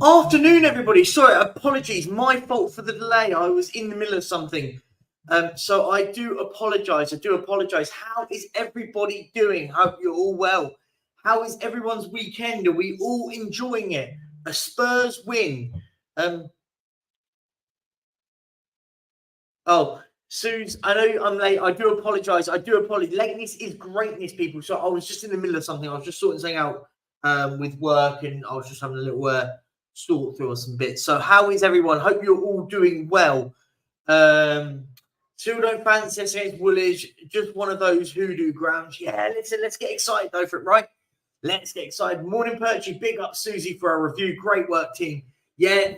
Afternoon, everybody. Sorry, apologies. My fault for the delay. I was in the middle of something. So I do apologize. How is everybody doing? Hope you're all well. How is everyone's weekend? Are we all enjoying it? A Spurs win. Suze, I know I'm late. I do apologize. Lateness is greatness, people. So I was just in the middle of something. I was just sorting something out with work, and I was just having a little sort through some bits. So how is everyone? Hope you're all doing well. Still don't fancy us against Woolwich. Just one of those hoodoo grounds. Yeah, let's get excited though for it, right? Let's get excited. Morning, Perchy. Big up Susie for our review. Great work, team. Yeah,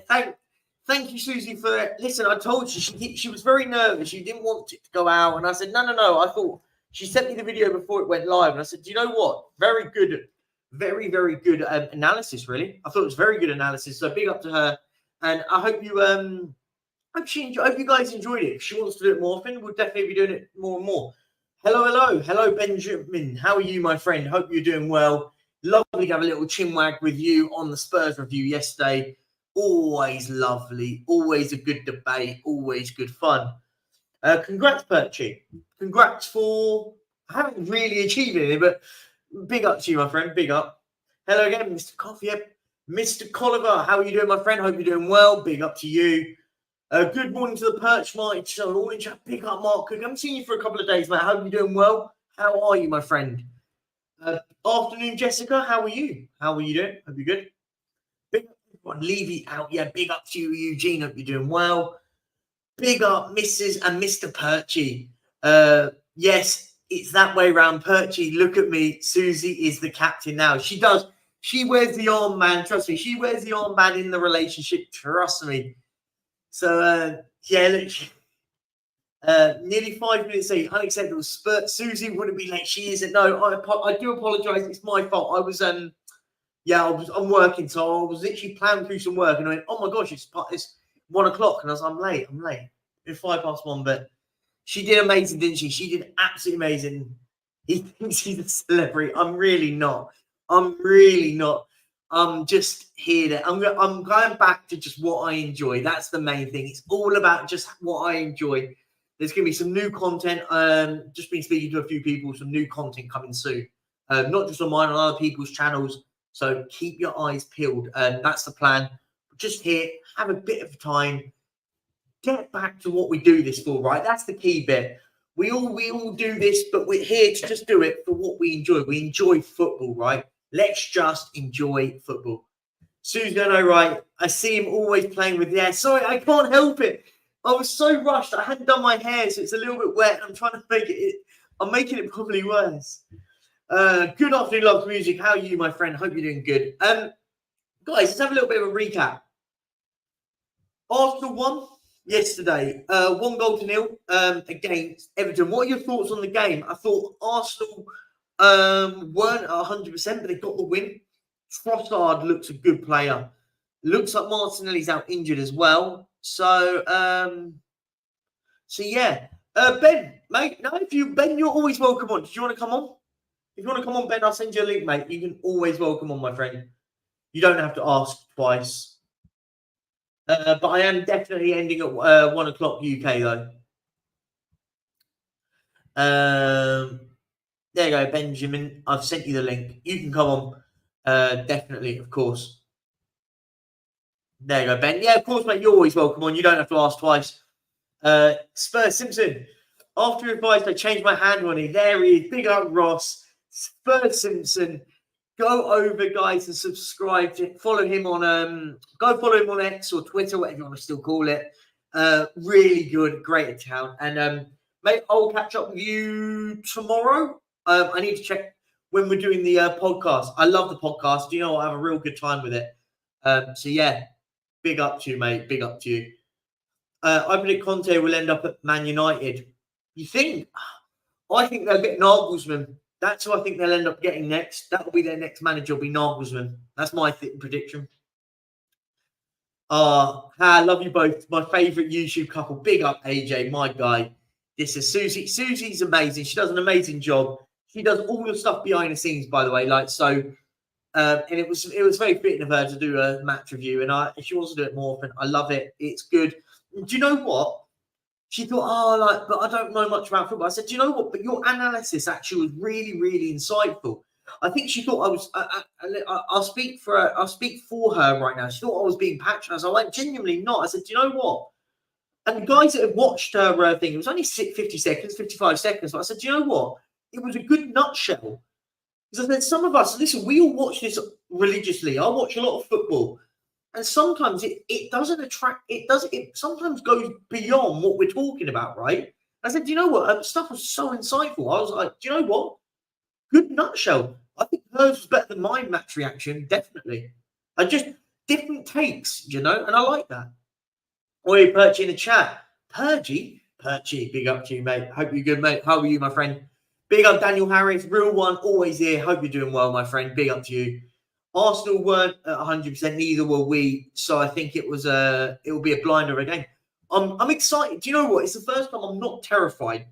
thank you, Susie, for that. Listen, I told you she was very nervous. She didn't want it to go out, and I said no. I thought she sent me the video before it went live, and I said, do you know what? Very good, very good analysis. Really, I thought it was very good analysis. So big up to her, and I hope you hope you guys enjoyed it. If she wants to do it more often, we'll definitely be doing it more and more. Hello, Benjamin. How are you, my friend? Hope you're doing well. Lovely to have a little chinwag with you on the Spurs review yesterday. Always lovely, always a good debate, always good fun. Congrats, Perchy. Congrats for I haven't really achieved anything, but big up to you, my friend. Big up. Hello again, Mr. Coffee. Mr. Colliver, how are you doing, my friend? Hope you're doing well. Big up to you. Good morning to the Perch, Mike. So, big up, Mark Cook. I haven't seen you for a couple of days, mate. Hope you're doing well. How are you, my friend? Afternoon, Jessica. How are you? How are you doing? Hope you're good. Big up, Levy out. Yeah, big up to you, Eugene. Hope you're doing well. Big up, Mrs. and Mr. Perchy. Yes, it's that way around. Perchy, look at me. Susie is the captain now. She does. She wears the armband. Trust me. She wears the armband in the relationship. Trust me. So, yeah, look, nearly 5 minutes late. Unacceptable. Susie wouldn't be late. She isn't. No, I do apologise. It's my fault. I'm working, so I was literally planning through some work, and I went, oh my gosh, it's 1 o'clock, and I was, I'm late. It's 1:05, but she did amazing, didn't she? She did absolutely amazing. He thinks she's a celebrity. I'm really not. I'm just here to, I'm going back to just what I enjoy. That's the main thing. It's all about just what I enjoy. There's going to be some new content. Just been speaking to a few people, some new content coming soon. Not just on mine, on other people's channels. So keep your eyes peeled. That's the plan. Just here, have a bit of time. Get back to what we do this for, right? That's the key bit. We all do this, but we're here to just do it for what we enjoy. We enjoy football, right? Let's just enjoy football. Sue's going, all right. I see him always playing with the hair. Sorry, I can't help it. I was so rushed. I hadn't done my hair, so it's a little bit wet. I'm trying to make it. I'm making it probably worse. Good afternoon, Love Music. How are you, my friend? Hope you're doing good. Guys, let's have a little bit of a recap. Arsenal won yesterday. 1-0 against Everton. What are your thoughts on the game? I thought Arsenal weren't 100%, but they got the win. Trossard looks a good player. Looks like Martinelli's out injured as well. So yeah. Ben, mate, Ben, you're always welcome on. Do you want to come on? If you want to come on, Ben, I'll send you a link, mate. You can always welcome on, my friend. You don't have to ask twice. But I am definitely ending at 1 o'clock UK, though. There you go, Benjamin. I've sent you the link. You can come on. Definitely, of course. There you go, Ben. Yeah, of course, mate. You're always welcome on. You don't have to ask twice. Spurs Simpson. After advice, I changed my handle on it. There he is. Big up Ross. Spurs Simpson. Go over, guys, and subscribe to follow him on go follow him on X or Twitter, whatever you want to still call it. Really good, great account. And mate, I'll catch up with you tomorrow. I need to check when we're doing the podcast. I love the podcast. You know, I have a real good time with it. So yeah, big up to you, mate. Big up to you. I predict Conte will end up at Man United. You think? I think they'll get Nagelsmann. That's who I think they'll end up getting next. That will be their next manager, will be Nagelsmann. That's my prediction. I love you both. My favourite YouTube couple. Big up, AJ, my guy. This is Susie. Susie's amazing. She does an amazing job. She does all the stuff behind the scenes, by the way. Like, so And it was very fitting of her to do a match review, and she wants to do it more often. I love it. It's good. Do you know what? She thought, but I don't know much about football. I said, do you know what? But your analysis actually was really, really insightful. I think she thought I was. I'll speak for her. I'll speak for her right now. She thought I was being patronised. I went, genuinely not. I said, do you know what? And the guys that have watched her thing, it was only 50 seconds, 55 seconds. But I said, do you know what? It was a good nutshell. Because I said, some of us, listen, we all watch this religiously. I watch a lot of football. And sometimes it doesn't attract, it sometimes goes beyond what we're talking about, right? I said, do you know what? Stuff was so insightful. I was like, do you know what? Good nutshell. I think hers was better than my match reaction, definitely. I just, different takes, and I like that. Oi, Perchy in the chat. Perchy, big up to you, mate. Hope you're good, mate. How are you, my friend? Big up Daniel Harris, real one, always here. Hope you're doing well, my friend. Big up to you. Arsenal weren't at 100%, neither were we. So I think it will be a blinder again. I'm excited. Do you know what? It's the first time I'm not terrified.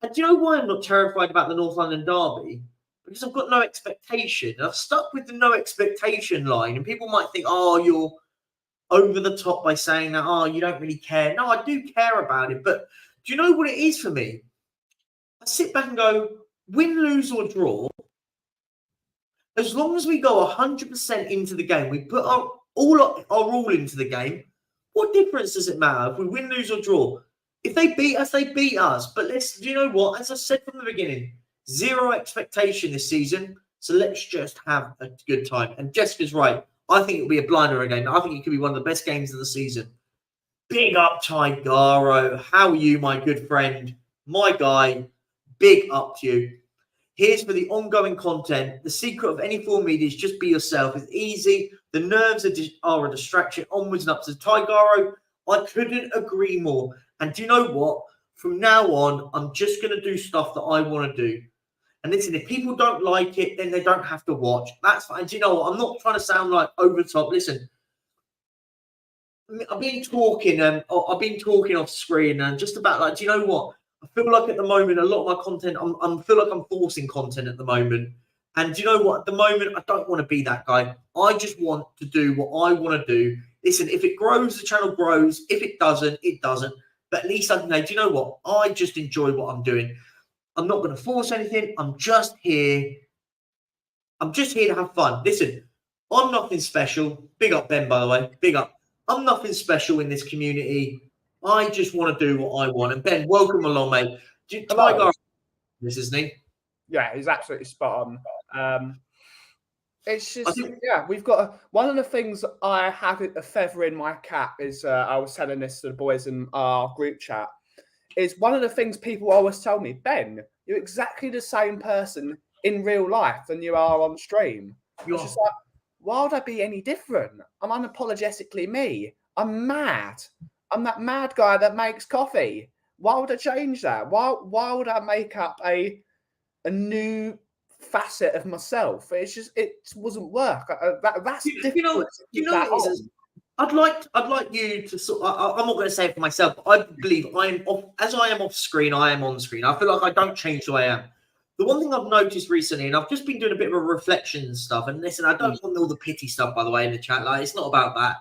And do you know why I'm not terrified about the North London derby? Because I've got no expectation. I've stuck with the no expectation line. And people might think, oh, you're over the top by saying that, oh, you don't really care. No, I do care about it. But do you know what it is for me? I sit back and go, win, lose, or draw. As long as we go 100% into the game, we put our all into the game, what difference does it matter if we win, lose, or draw? If they beat us, they beat us. But do you know what? As I said from the beginning, zero expectation this season. So let's just have a good time. And Jessica's right. I think it'll be a blinder again. I think it could be one of the best games of the season. Big up, Tigaro. How are you, my good friend? My guy. Big up to you. Here's for the ongoing content. The secret of any form media is just be yourself. It's easy. The nerves are a distraction. Onwards and up to Tigaro. I couldn't agree more. And do you know what? From now on, I'm just going to do stuff that I want to do. And listen, if people don't like it, then they don't have to watch. That's fine. Do you know what? I'm not trying to sound like over the top. Listen, I've been talking off screen and just about do you know what? I feel like at the moment, a lot of my content, I feel like I'm forcing content at the moment. And do you know what? At the moment, I don't want to be that guy. I just want to do what I want to do. Listen, if it grows, the channel grows. If it doesn't, it doesn't. But at least I can know, do you know what? I just enjoy what I'm doing. I'm not going to force anything. I'm just here. I'm just here to have fun. Listen, I'm nothing special. Big up, Ben, by the way. Big up. I'm nothing special in this community. I just want to do what I want. And Ben, welcome along, mate. Tiger, this isn't he? Yeah, he's absolutely spot on. It's just, we've got one of the things I have a feather in my cap is I was telling this to the boys in our group chat. Is one of the things people always tell me, Ben, you're exactly the same person in real life than you are on stream. It's just like, why would I be any different? I'm unapologetically me. I'm mad. I'm that mad guy that makes coffee. Why would I change that? Why would I make up a new facet of myself? It wasn't work. That's difficult. I'd like you to sort. I'm not going to say it for myself, but I believe as I am off screen, I am on screen. I feel like I don't change who I am. The one thing I've noticed recently, and I've just been doing a bit of a reflection and stuff. And listen, I don't want all the pity stuff, by the way, in the chat. Like, it's not about that.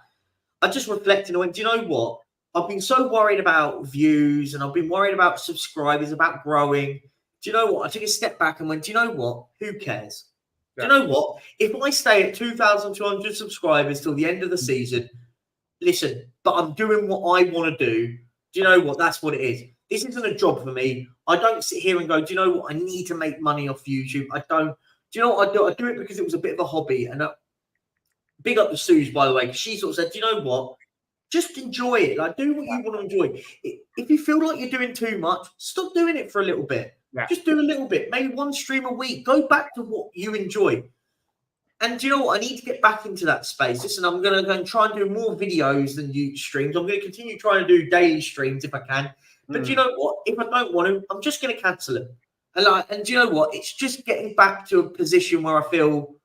I just reflected and went, do you know what? I've been so worried about views, and I've been worried about subscribers, about growing. Do you know what? I took a step back and went, do you know what? Who cares? Yeah. Do you know what? If I stay at 2,200 subscribers till the end of the season, listen, but I'm doing what I want to do. Do you know what? That's what it is. This isn't a job for me. I don't sit here and go, do you know what? I need to make money off YouTube. I don't. Do you know what I do? I do it because it was a bit of a hobby. And big up to Suze, by the way, because she sort of said, do you know what? Just enjoy it. Like, do what you want to enjoy. If you feel like you're doing too much, stop doing it for a little bit. Yeah. Just do a little bit. Maybe one stream a week. Go back to what you enjoy. And do you know what? I need to get back into that space. Listen, I'm going to go and try and do more videos than YouTube streams. I'm going to continue trying to do daily streams if I can. But do you know what? If I don't want to, I'm just going to cancel it. And do you know what? It's just getting back to a position where I feel...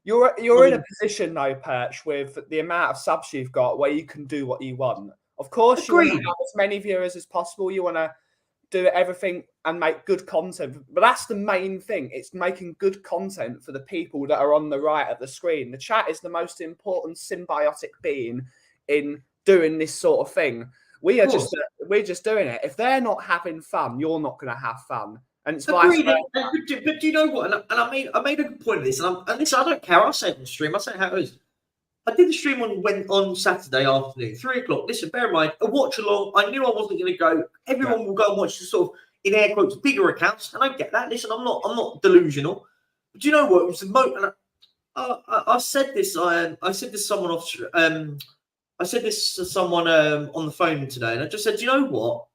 You're in a position, though, Perch, with the amount of subs you've got where you can do what you want. Of course, you want to have as many viewers as possible. You want to do everything and make good content. But that's the main thing. It's making good content for the people that are on the right of the screen. The chat is the most important symbiotic being in doing this sort of thing. We're just doing it. If they're not having fun, you're not going to have fun. And it's vice versa. But do you know what? And I made a good point of this. And listen, I don't care. I'll say it on the stream. I'll say how it is. I did the stream on Saturday afternoon, 3 o'clock. Listen, bear in mind, a watch along. I knew I wasn't going to go. Everyone will go and watch the sort of, in air quotes, bigger accounts, and I get that. Listen, I'm not delusional. But do you know what? It was the and I said this. I said this to someone off. I said this to someone on the phone today, and I just said, do you know what?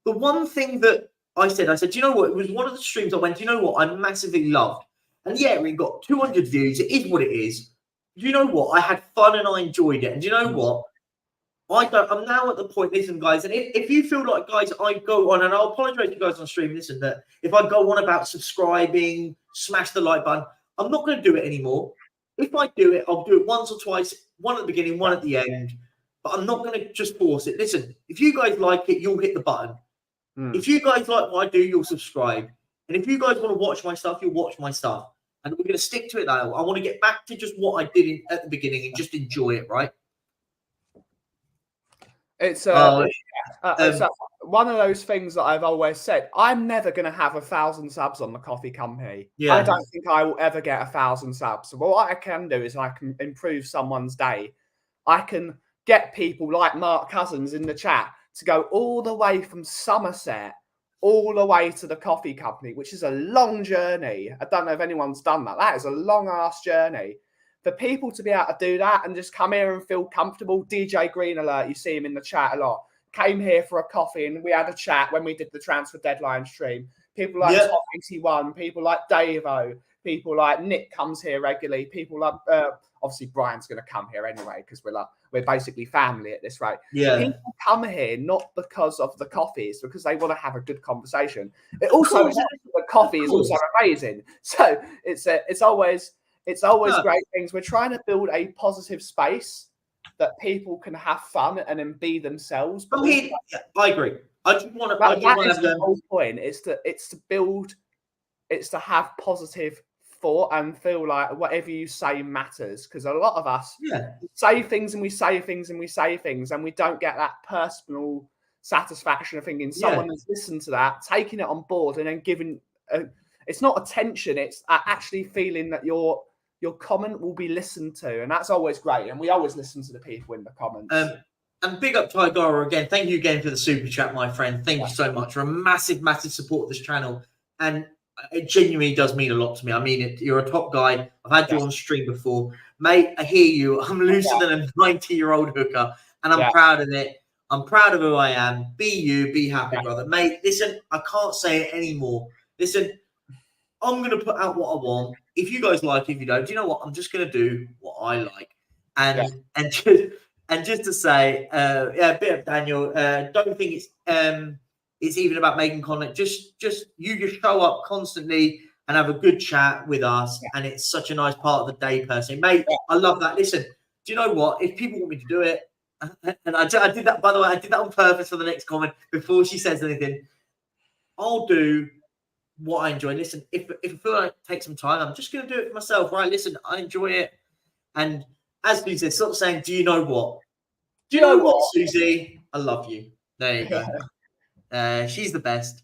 The one thing that I said, do you know what? It was one of the streams I went, do you know what? I massively loved, and yeah, we got 200 views. It is what it is. Do you know what? I had fun and I enjoyed it. And do you know what? I'm now at the point, listen, guys, and if you feel like, guys, I go on, and I'll apologize to you guys on stream, listen, that if I go on about subscribing, smash the like button, I'm not going to do it anymore. If I do it, I'll do it once or twice, one at the beginning, one at the end, but I'm not going to just force it. Listen, if you guys like it, you'll hit the button. If you guys like what I do, you'll subscribe. And if you guys want to watch my stuff, you'll watch my stuff. And we're going to stick to it, though. I want to get back to just what I did at the beginning and just enjoy it, right? It's one of those things that I've always said. I'm never going to have 1,000 subs on the coffee company. Yeah. I don't think I will ever get 1,000 subs. So what I can do is I can improve someone's day. I can get people like Mark Cousins in the chat to go all the way from Somerset all the way to the coffee company, which is a long journey. I don't know if anyone's done that. That is a long-ass journey. For people to be able to do that and just come here and feel comfortable. DJ Green Alert, you see him in the chat a lot, came here for a coffee and we had a chat when we did the transfer deadline stream. People like Top 81, people like Davo, people like Nick comes here regularly, people like obviously Brian's going to come here anyway because we're basically family at this rate. Yeah, people come here not because of the coffees, because they want to have a good conversation. It also the coffee is also amazing. So it's always great things. We're trying to build a positive space that people can have fun and then be themselves. But I agree. I just want to. That is the whole point. It's to build. It's to have positive thought and feel like whatever you say matters. Because a lot of us say things and we say things and we say things, and we don't get that personal satisfaction of thinking someone has listened to that, taking it on board, and then giving. It's not attention. It's actually feeling that your comment will be listened to, and that's always great. And we always listen to the people in the comments. And big up Tigara again. Thank you again for the super chat, my friend. Thank you so much for a massive, massive support of this channel. And it genuinely does mean a lot to me. I mean, you're a top guy. I've had you on stream before. Mate, I hear you. I'm looser than a 90-year-old hooker, and I'm proud of it. I'm proud of who I am. Be you. Be happy, brother. Mate, listen, I can't say it anymore. Listen, I'm going to put out what I want. If you guys like it, if you don't, do you know what? I'm just going to do what I like. And just to say, a bit of Daniel, don't think it's even about making content. Just show up constantly and have a good chat with us. And it's such a nice part of the day, personally. Mate, I love that. Listen, do you know what? If people want me to do it, and I did that, by the way, I did that on purpose for the next comment before she says anything. I'll do what I enjoy. Listen, if I feel like it takes some time, I'm just going to do it for myself, right? Listen, I enjoy it. And as Susie said, stop saying, do you know what? Do you know what, Susie? I love you. There you go. She's the best.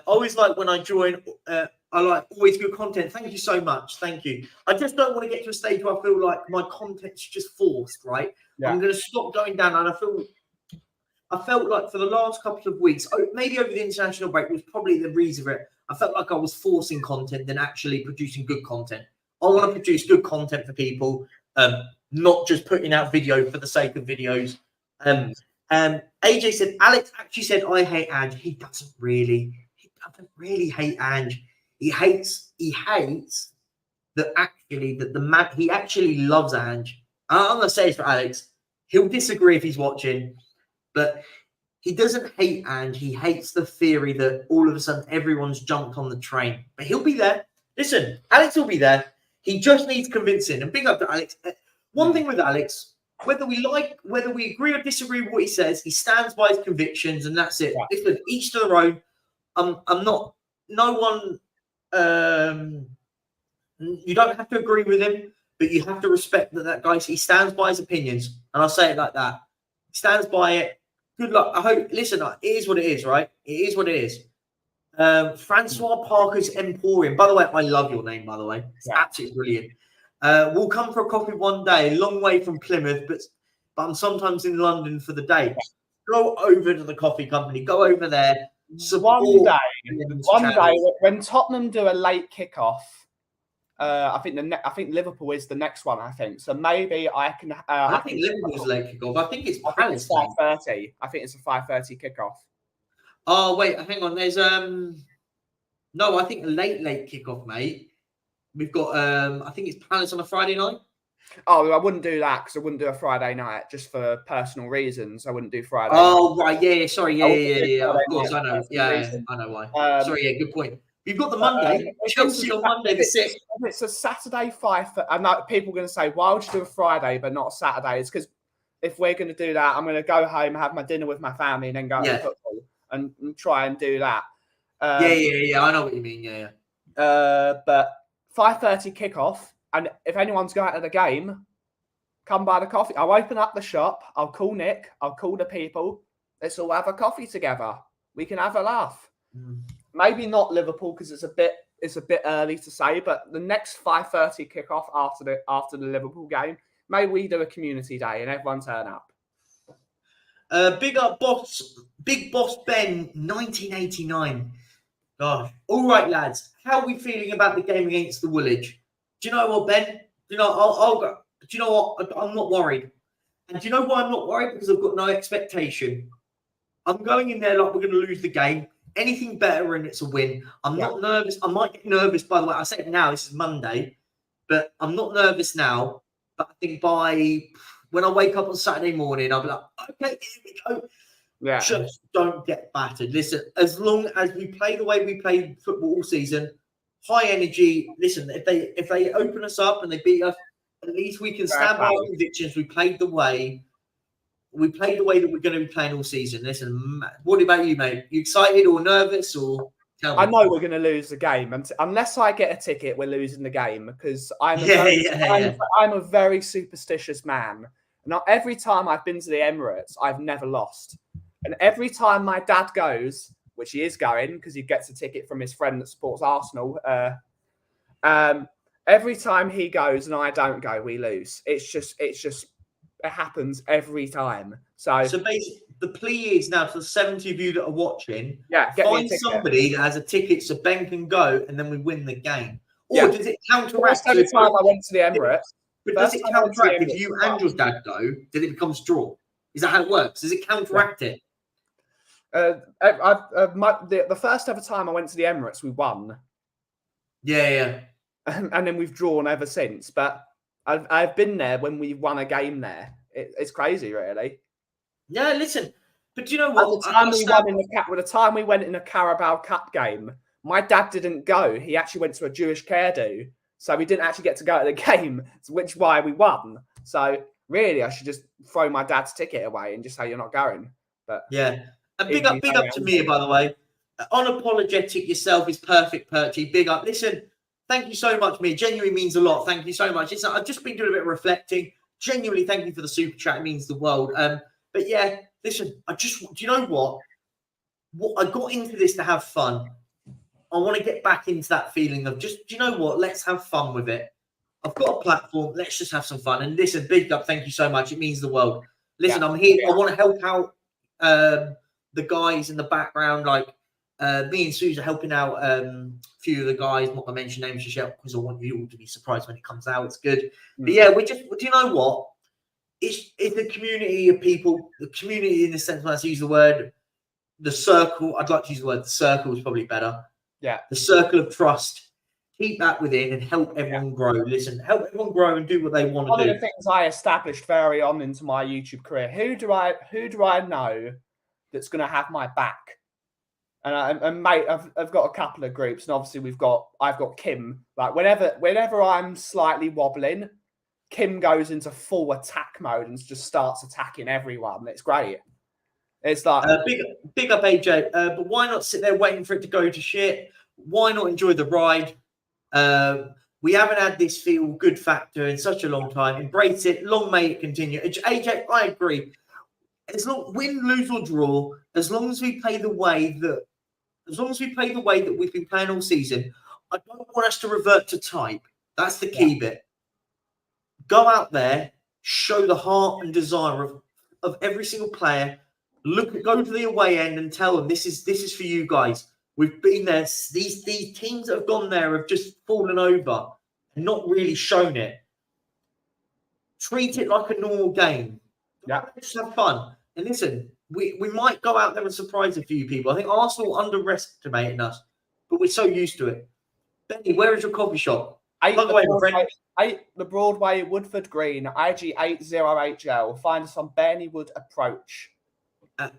Always like when I join, I like always good content. Thank you so much. Thank you. I just don't want to get to a stage where I feel like my content's just forced, right? I'm going to stop going down, and I felt like for the last couple of weeks, maybe over the international break was probably the reason for it. I felt like I was forcing content than actually producing good content. I want to produce good content for people, not just putting out video for the sake of videos. AJ said, Alex actually said, I hate Ange. He doesn't really hate Ange. He hates that the man, he actually loves Ange. I'm going to say this for Alex. He'll disagree if he's watching. But he doesn't hate Ange. He hates the theory that all of a sudden everyone's jumped on the train. But he'll be there. Listen, Alex will be there. He just needs convincing. And big up to Alex. One thing with Alex, whether we agree or disagree with what he says, he stands by his convictions, and that's it. Yeah. Listen, each to their own. I'm not. No one. You don't have to agree with him, but you have to respect that guy. He stands by his opinions, and I'll say it like that. He stands by it. Good luck. I hope. Listen, it is what it is, right? It is what it is. Francois Parker's Emporium. By the way, I love your name. By the way, it's absolutely brilliant. We'll come for a coffee one day. Long way from Plymouth, but I'm sometimes in London for the day. Go over to the coffee company. Go over there. One day when Tottenham do a late kickoff, I think Liverpool is the next one. I think so. Maybe I can. I think Liverpool's late kickoff. I think it's Palace. 5:30. I think it's a 5:30 kickoff. Oh wait, hang on. There's no. I think a late kickoff, mate. We've got I think it's Palace on a Friday night. Oh, I wouldn't do that because I wouldn't do a Friday night just for personal reasons. I wouldn't do Friday. Oh, night. Right, yeah, sorry, yeah. Of course, I know. Yeah, I know why. Sorry, yeah, good point. You've got the Monday, Chelsea on Monday the 6th. It's a Saturday 5. I know people are going to say, why would you do a Friday but not a Saturday? It's because if we're going to do that, I'm going to go home, have my dinner with my family, and then go to football and try and do that. Yeah. I know what you mean. Yeah. But 5:30 kickoff. And if anyone's going to the game, come buy the coffee. I'll open up the shop. I'll call Nick. I'll call the people. Let's all have a coffee together. We can have a laugh. Maybe not Liverpool because it's a bit early to say. But the next 5:30 kickoff after the Liverpool game, maybe we do a community day and everyone turn up. Big boss Ben, 1989. Gosh. All right, lads. How are we feeling about the game against the Woolwich? Do you know what, Ben? Do you know, I'll go. Do you know what? I'm not worried. And do you know why I'm not worried? Because I've got no expectation. I'm going in there like we're going to lose the game. Anything better and it's a win. I'm not nervous. I might get nervous, by the way. I say it now. This is Monday. But I'm not nervous now. But I think when I wake up on Saturday morning, I'll be like, okay, here we go. Yeah. Just don't get battered. Listen, as long as we play the way we played football all season, high energy. Listen, if they open us up and they beat us, at least we can stand by our convictions. We played the way that we're going to be playing all season. Listen, what about you, mate? You excited or nervous or? Tell me. I know we're going to lose the game, and unless I get a ticket, we're losing the game because I'm a very superstitious man. Now, every time I've been to the Emirates, I've never lost, and every time my dad goes, which he is going because he gets a ticket from his friend that supports Arsenal. Every time he goes and I don't go, we lose. It happens every time. So basically, the plea is now for the 70 of you that are watching, find somebody that has a ticket so Ben can go and then we win the game. Or does it counteract? Every time I went to the Emirates. But does it counteract if you and your dad go? Then it becomes draw. Is that how it works? Does it counteract it? The first ever time I went to the Emirates, we won. Yeah. And then we've drawn ever since. But I've been there when we won a game there. It's crazy, really. Yeah, listen. But do you know what? The time we went in a Carabao Cup game, my dad didn't go. He actually went to a Jewish care do. So we didn't actually get to go to the game, which is why we won. So really, I should just throw my dad's ticket away and just say you're not going. But yeah. And big up to me, by the way. Unapologetic yourself is perfect, Perchy. Big up. Listen, thank you so much, Mia. Genuinely means a lot. Thank you so much. I've just been doing a bit of reflecting. Genuinely, thank you for the super chat. It means the world. But yeah, listen, do you know what? I got into this to have fun. I want to get back into that feeling of do you know what? Let's have fun with it. I've got a platform. Let's just have some fun. And listen, big up. Thank you so much. It means the world. Listen, I'm here. I want to help out the guys in the background. Like me and Suze are helping out a few of the guys. I'm not going to mention names just yet because I want you all to be surprised when it comes out. It's good. But yeah, do you know what? It's a community of people. The community in the sense when I use the word, the circle. I'd like to use the word the circle is probably better. Yeah. The circle of trust. Keep that within and help everyone grow. Listen, help everyone grow and do what they want to do. One of the things I established very on into my YouTube career, who do I know that's going to have my back? And mate, I've got a couple of groups, and obviously I've got Kim. Like whenever I'm slightly wobbling, Kim goes into full attack mode and just starts attacking everyone. It's great. It's like big up AJ, but why not sit there waiting for it to go to shit? Why not enjoy the ride? We haven't had this feel good factor in such a long time. Embrace it. Long may it continue. AJ, I agree. As long win, lose or draw, as long as we play the way that we've been playing all season, I don't want us to revert to type. That's the key bit. Go out there, show the heart and desire of every single player. Go to the away end and tell them this is for you guys. We've been there. These teams that have gone there have just fallen over and not really shown it. Treat it like a normal game. Yeah, just have fun. And listen, we might go out there and surprise a few people. I think Arsenal underestimating us, but we're so used to it. Benny, where is your coffee shop? 8 the Broadway, Woodford Green, IG80HL. Find us on Burneywood Approach.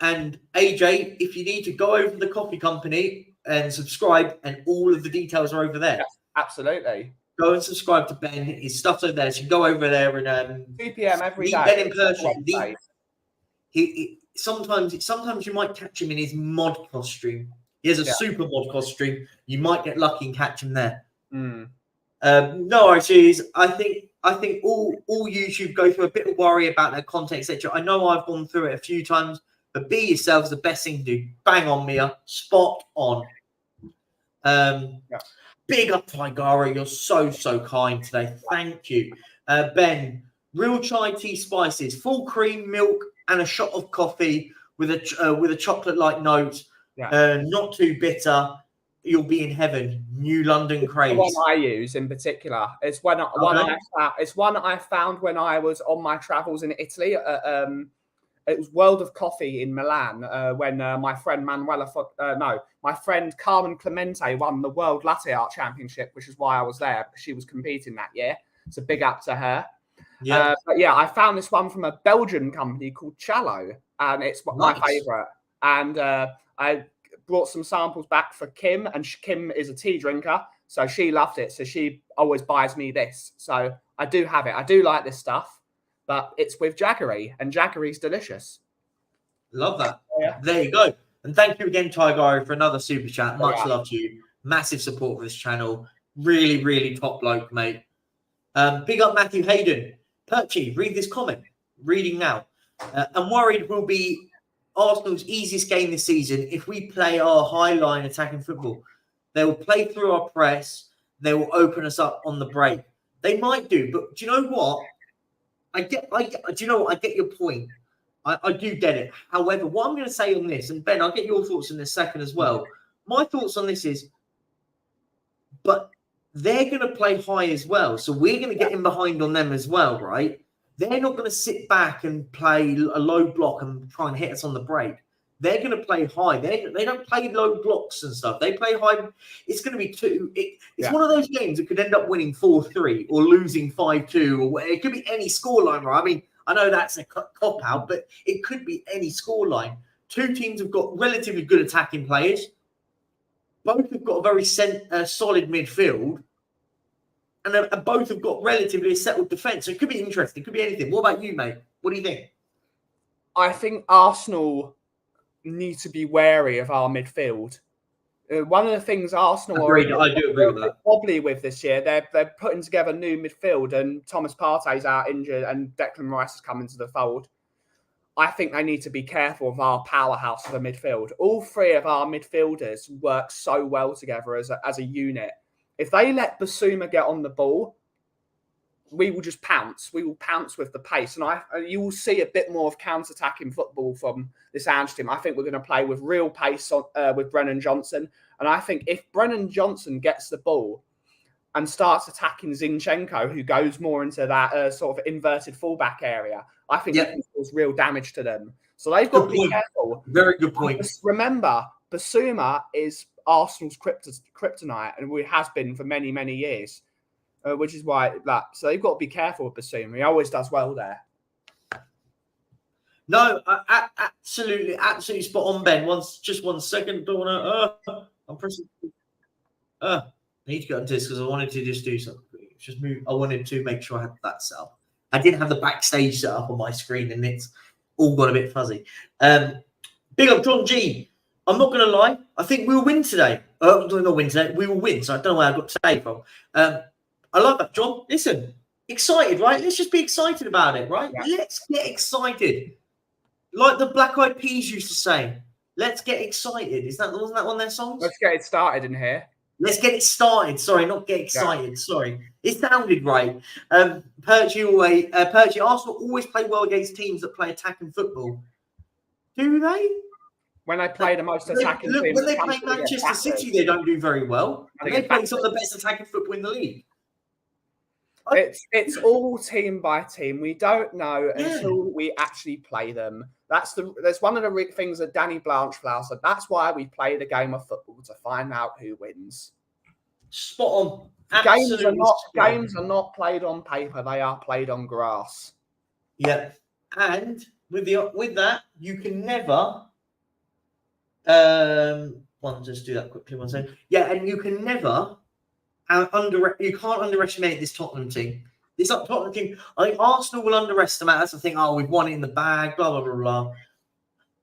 And AJ, if you need to go over to the coffee company and subscribe, and all of the details are over there. Yes, absolutely. Go and subscribe to Ben. His stuff's over there. So you can go over there and 2 p.m. every day. Ben in Perchy. He sometimes you might catch him in his mod costume. He has a super mod costume. You might get lucky and catch him there. No, actually, I think all YouTube go through a bit of worry about their content, etc. I know I've gone through it a few times, but be yourselves the best thing to do. Bang on, Mia. Spot on. Big up, Tigara. You're so kind today. Thank you. Ben, real chai tea spices, full cream, milk, and a shot of coffee with a chocolate-like note. Not too bitter. You'll be in heaven. New London craze. The one I use in particular. It's one I found when I was on my travels in Italy. It was World of Coffee in Milan when my friend my friend Carmen Clemente won the World Latte Art Championship, which is why I was there, because she was competing that year. So big up to her. But I found this one from a Belgian company called Challo, and it's my favourite. And I brought some samples back for Kim, and Kim is a tea drinker, so she loved it. So she always buys me this. So I do have it. I do like this stuff, but it's with Jaggery, and Jaggery's delicious. Love that. There you go. And thank you again, Tigaro, for another super chat. Much love to you. Massive support for this channel. Really, really top bloke, mate. Big up Matthew Hayden. Perchy, read this comment. Reading now. I'm worried we'll be Arsenal's easiest game this season if we play our high line attacking football. They will play through our press. They will open us up on the break. They might do, but do you know what? I get your point. I do get it. However, what I'm going to say on this, and Ben, I'll get your thoughts in a second as well. My thoughts on this is, but they're going to play high as well. So we're going to get in behind on them as well, right? They're not going to sit back and play a low block and try and hit us on the break. They're going to play high. They don't play low blocks and stuff. They play high. It's going to be it's one of those games that could end up winning 4-3 or losing 5-2. Or it could be any scoreline, right? I mean, I know that's a cop-out, but it could be any scoreline. Two teams have got relatively good attacking players. Both have got a very solid midfield. And both have got relatively settled defence. So it could be interesting. It could be anything. What about you, mate? What do you think? I think Arsenal need to be wary of our midfield. One of the things Arsenal I do agree with that. Wobbly with this year, they're putting together new midfield, and Thomas Partey's out injured, and Declan Rice has come into the fold. I think they need to be careful of our powerhouse of a midfield. All three of our midfielders work so well together as a unit. If they let Basuma get on the ball, we will just pounce. We will pounce with the pace. And you will see a bit more of counter-attacking football from this Ange team. I think we're going to play with real pace with Brennan Johnson. And I think if Brennan Johnson gets the ball and starts attacking Zinchenko, who goes more into that sort of inverted fullback area, I think it can cause real damage to them. So they've got to be careful. Very good point. Remember, Basuma is Arsenal's kryptonite, and it has been for many, many years, which is why so they've got to be careful with Basuma. He always does well there. No, absolutely spot on, Ben. Just one second. Don't want to. I'm pressing. I need to get into this because I wanted to just do something. Just move. I wanted to make sure I had that set up. I didn't have the backstage set up on my screen, and it's all got a bit fuzzy. Big up John G. I'm not going to lie. I think we will win today. Not win today. We will win. So I don't know where I got today from. I love that, John. Listen, excited, right? Let's just be excited about it, right? Yeah. Let's get excited. Like the Black Eyed Peas used to say, let's get excited. Wasn't that one of their songs? Let's get it started in here. Let's get it started. Sorry, not get excited. Yeah. Sorry. It sounded right. Perchy, Arsenal always play well against teams that play attacking football. Do they? When they play the most attacking teams. When they play Manchester City, they don't do very well. They play some of the best attacking football in the league. It's all team by team. We don't know until we actually play them. That's one of the things that Danny Blanchflower said. That's why we play the game of football, to find out who wins. Spot on. Games are not played on paper. They are played on grass. Yeah, and with that, you can never. Just do that quickly. One second. Yeah, and you can never. You can't underestimate this Tottenham team. This Tottenham team, I think Arsenal will underestimate. That's the thing. Oh, we've won it in the bag. Blah blah blah blah.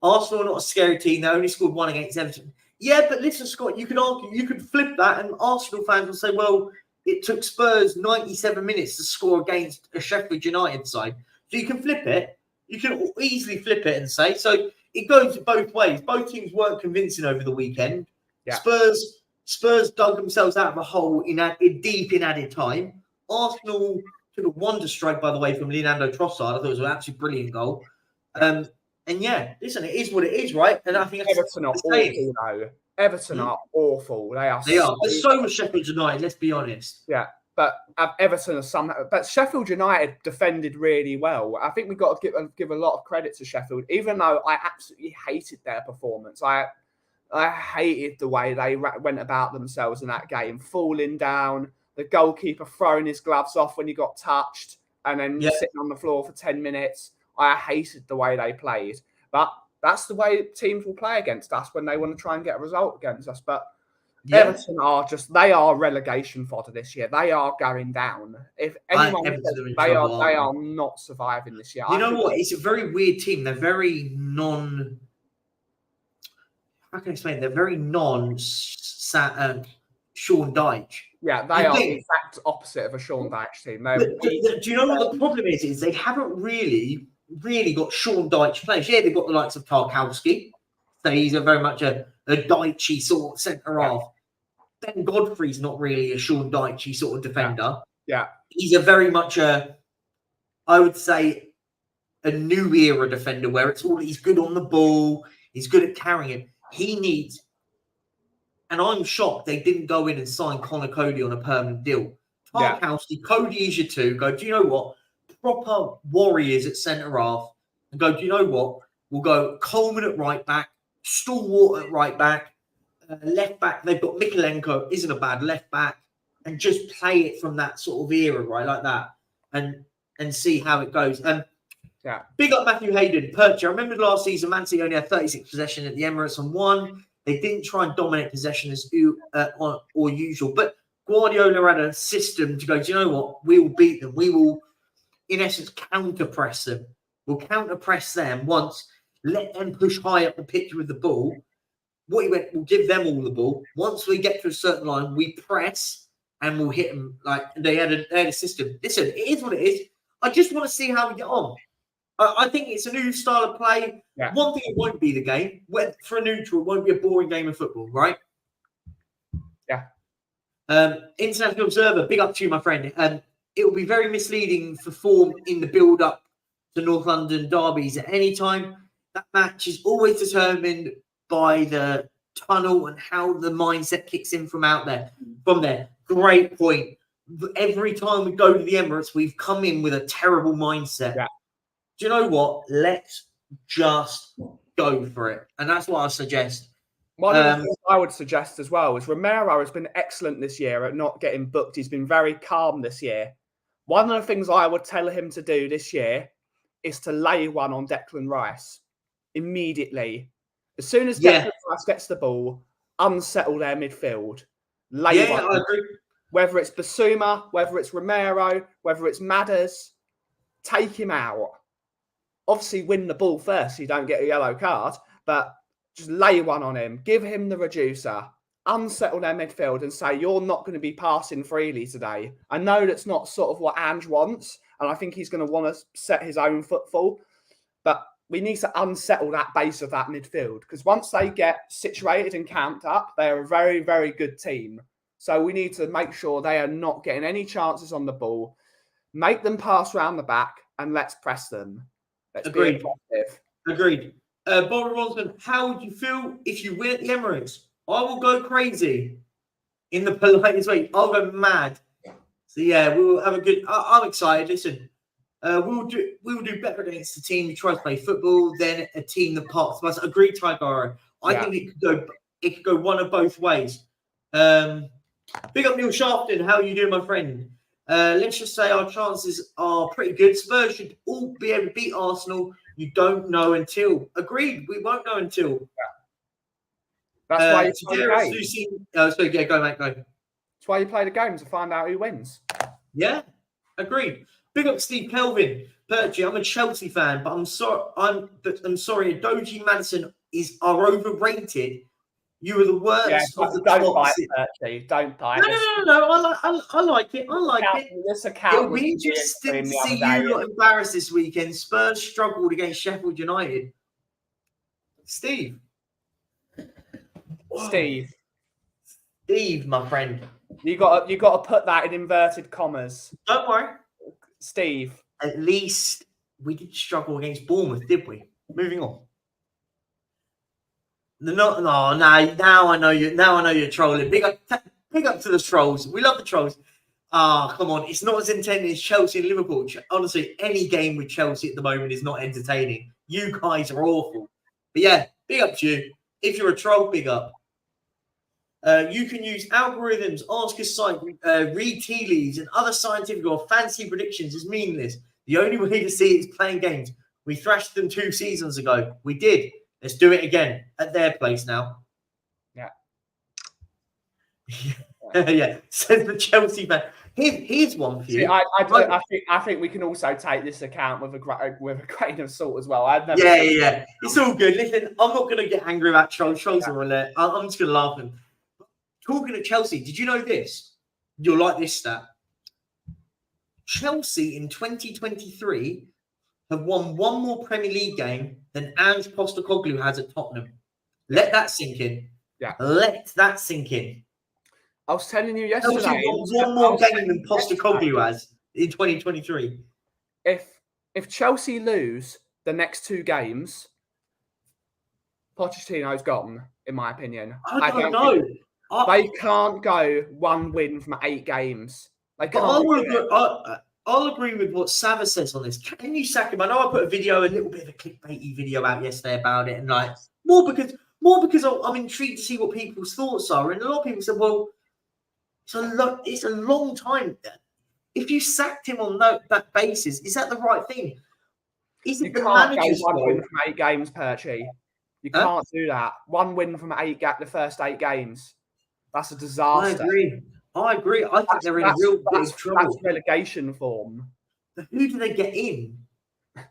Arsenal are not a scary team. They only scored one against Everton. Yeah, but listen, Scott. You could flip that, and Arsenal fans will say, "Well, it took Spurs 97 minutes to score against a Sheffield United side." So you can flip it. You can easily flip it and say so. It goes both ways. Both teams weren't convincing over the weekend. Yeah. Spurs dug themselves out of a hole deep in added time. Arsenal took a wonder strike, by the way, from Leandro Trossard. I thought it was an absolutely brilliant goal. And yeah, listen, it is what it is, right? And I think Everton are awful, though. Everton are awful. They are. But so was Sheffield United. Let's be honest. Yeah, but Everton are somehow. But Sheffield United defended really well. I think we've got to give a lot of credit to Sheffield, even though I absolutely hated their performance. I hated the way they went about themselves in that game, falling down, the goalkeeper throwing his gloves off when he got touched, and then sitting on the floor for 10 minutes. I hated the way they played. But that's the way teams will play against us when they want to try and get a result against us. But Everton they are relegation fodder this year. They are going down. If anyone they are not surviving this year. You know what? It's a very weird team. They're very how can I explain? They're very Sean Dyche. Yeah, they are the exact opposite of a Sean Dyche team. Do you know what the problem is? Is they haven't really got Sean Dyche players. Yeah, they've got the likes of Tarkowski. So he's very much a Dyche sort of centre half. Ben Godfrey's not really a Sean Dyche sort of defender. Yeah. He's a very much I would say, a new era defender where he's good on the ball. He's good at carrying it. He needs, and I'm shocked they didn't go in and sign Connor Cody on a permanent deal. Tarkowski, Cody is your two. Go, do you know what? Proper warriors at centre half. And go, do you know what? We'll go Coleman at right back, Stalwart at right back, left back. They've got Mikolenko, isn't a bad left back, and just play it from that sort of era, right, like that, and see how it goes. Big up Matthew Hayden, Perchy. I remember last season, Man City only had 36 possession at the Emirates and won. They didn't try and dominate possession as or usual, but Guardiola had a system to go, do you know what? We will beat them. We will, in essence, counter-press them. We'll counter-press them once, let them push high up the pitch with the ball. We'll give them all the ball. Once we get to a certain line, we press and we'll hit them. Like they had a system. Listen, it is what it is. I just want to see how we get on. I think it's a new style of play. Yeah. One thing, it won't be the game. For a neutral, it won't be a boring game of football, right? Yeah. International Observer, big up to you, my friend. It will be very misleading for form in the build-up to North London derbies at any time. That match is always determined by the tunnel and how the mindset kicks in from there. Great point. Every time we go to the Emirates, we've come in with a terrible mindset. Yeah. Do you know what? Let's just go for it. And that's what I suggest. One of the things I would suggest as well is Romero has been excellent this year at not getting booked. He's been very calm this year. One of the things I would tell him to do this year is to lay one on Declan Rice immediately. As soon as Declan Rice gets the ball, unsettle their midfield. Lay one. I agree. Whether it's Basuma, whether it's Romero, whether it's Madders, take him out. Obviously, win the ball first so you don't get a yellow card, but just lay one on him, give him the reducer, unsettle their midfield and say, you're not going to be passing freely today. I know that's not sort of what Ange wants, and I think he's going to want to set his own footfall, but we need to unsettle that base of that midfield, because once they get situated and camped up, they're a very, very good team. So we need to make sure they are not getting any chances on the ball, make them pass around the back, and let's press them. Let's Agreed. be aggressive. Agreed. Bobby Robinson, how would you feel if you win at the Emirates? I will go crazy in the politest way. I'll go mad. So yeah, we'll have a good. I'm excited. Listen, we will do better against a team who tries to play football than a team that parks the bus. Agreed, Tigaro. I think it could go one of both ways. Big up Neil Sharpton. How are you doing, my friend? Let's just say our chances are pretty good. Spurs should all be able to beat Arsenal. You don't know until. Agreed. We won't know until. That's why you play the game. Go, mate, go. That's why you play the game, to find out who wins. Yeah, agreed. Big up Steve Kelvin. Perchy, I'm a Chelsea fan, but I'm sorry. Doji Madison are overrated. You are the worst of the don't top bite, six. Perchy. Don't bite. No. I like it. I like it. This account It'll be interesting to see you not embarrassed this weekend. Spurs struggled against Sheffield United. Steve, my friend. You got to put that in inverted commas. Don't worry, Steve. At least we did struggle against Bournemouth, did we? Moving on. Now I know you. Now I know you're trolling. Big up to the trolls. We love the trolls. Come on. It's not as intended as Chelsea and Liverpool. Honestly, any game with Chelsea at the moment is not entertaining. You guys are awful. But yeah, big up to you. If you're a troll, big up. You can use algorithms, ask a site, read tea leaves, and other scientific or fancy predictions is meaningless. The only way to see it is playing games. We thrashed them 2 seasons ago. We did. Let's do it again at their place now. Yeah. Yeah. Says the Chelsea fan. Here's one for you. See, I think we can also take this account with a grain of salt as well. Yeah. It's all good. Listen, I'm not going to get angry about trolls. Trolls are alert. I'm just going to laugh. And talking at Chelsea, did you know this? You'll like this stat. Chelsea in 2023 have won one more Premier League game than Ange Postecoglou has at Tottenham. Let that sink in. Yeah. Let that sink in. I was telling you yesterday. Chelsea won one more game than Postecoglou has in 2023. If Chelsea lose the next 2 games, Pochettino's gone, in my opinion. I don't know. They can't go 1 win from 8 games. They can't. I'll agree with what Sava says on this. Can you sack him? I know I put a little bit of a clickbaity video out yesterday about it, and like more because I'm intrigued to see what people's thoughts are. And a lot of people said, "Well, it's a long time. If you sacked him on that basis, is that the right thing? Is it the manager's fault? 1 win from 8 games, Perchy. You can't do that. 1 win from the first 8 games. That's a disaster. I agree. I think they're in real big trouble. That's relegation form. But who do they get in?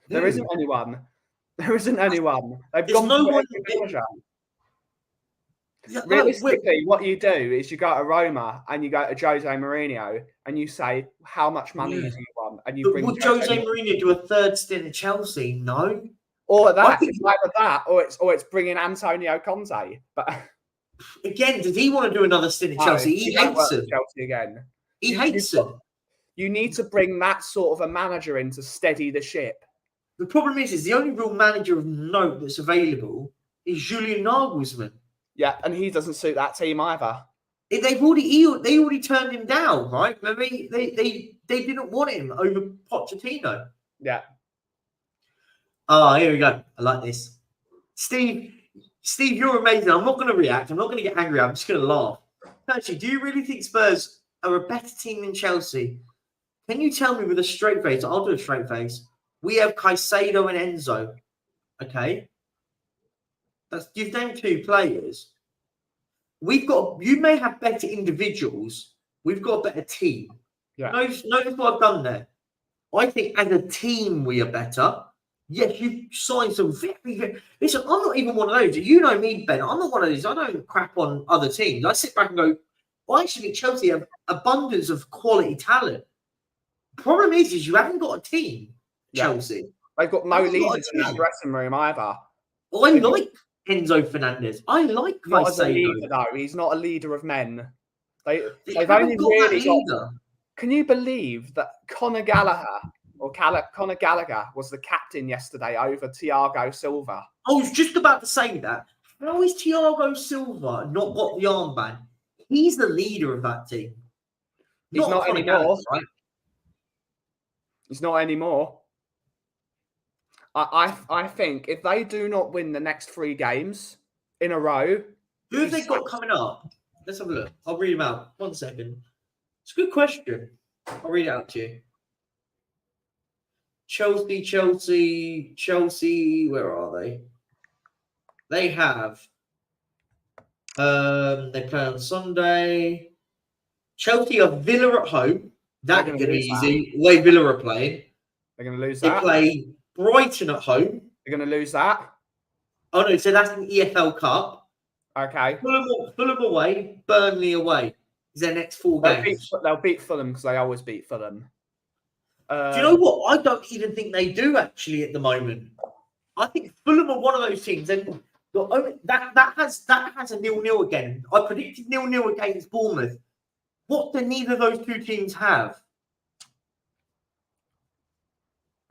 There isn't anyone. There's gone no one. Realistically, what you do is you go to Roma and you go to Jose Mourinho and you say, how much money do you want? And you bring. Would Jose Mourinho do a 3rd stint at Chelsea? No. Or that, it's either that, or it's bringing Antonio Conte. But again, does he want to do another stint at Chelsea? He hates him. Chelsea again. He hates him. You need to bring that sort of a manager in to steady the ship. The problem is the only real manager of note that's available is Julian Nagelsmann. Yeah, and he doesn't suit that team either. They already turned him down, right? I mean, they didn't want him over Pochettino. Yeah. Oh, here we go. I like this. Steve, you're amazing. I'm not going to react. I'm not going to get angry. I'm just going to laugh. Actually, do you really think Spurs are a better team than Chelsea? Can you tell me with a straight face? I'll do a straight face. We have Caicedo and Enzo. Okay. You've named 2 players. You may have better individuals. We've got a better team. Yeah. Notice what I've done there. I think as a team we are better. Yes, you signed some very, very. Listen, I'm not even one of those. You know me, Ben. I'm not one of those. I don't crap on other teams. I sit back and go, well, actually, Chelsea have abundance of quality talent. Problem is you haven't got a team, Chelsea. They've got no leaders in that dressing room either. Well, I like Enzo Fernandez. I like not as a leader, though. He's not a leader of men. They've only got really that leader. Can you believe that Conor Gallagher was the captain yesterday over Thiago Silva? I was just about to say that. How is Thiago Silva not got the armband? He's the leader of that team. He's not anymore. Right? He's not anymore. I think if they do not win the next 3 games in a row, who have they got coming up? Let's have a look. I'll read them out. 1 second. It's a good question. I'll read it out to you. Chelsea. Where are they? They have. They play on Sunday. Chelsea are Villa at home. That's going to be easy. The way Villa are playing. They're going to lose that. They play Brighton at home. They're going to lose that. Oh, no. So that's an EFL Cup. Okay. Fulham away. Burnley away. Is their next 4 games. They'll beat Fulham because they always beat Fulham. Do you know what? I don't even think they do actually at the moment. I think Fulham are one of those teams. And that has a 0-0 again. I predicted 0-0 against Bournemouth. What do neither of those 2 teams have?